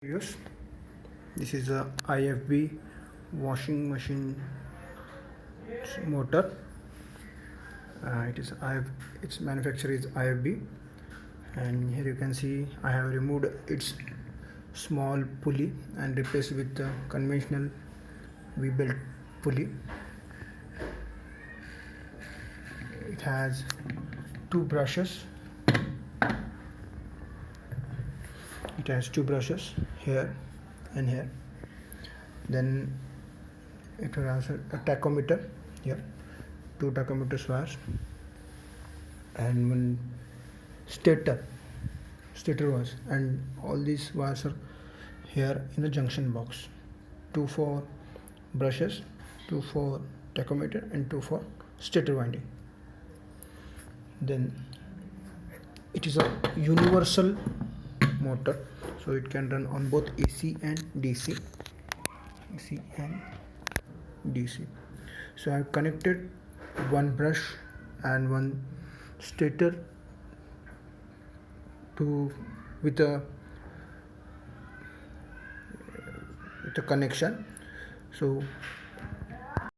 Yes, this is a IFB washing machine motor. Its manufacturer is IFB, and here you can see I have removed its small pulley and replaced with the conventional V-belt pulley. It has two brushes. It has two brushes here and here. Then it has a tachometer here, two tachometer wires, and one stator wires, and all these wires are here in the junction box. Two for brushes, two for tachometer, and two for stator winding. Then it is a universal motor, so it can run on both AC and DC. So I have connected one brush and one stator with a connection. So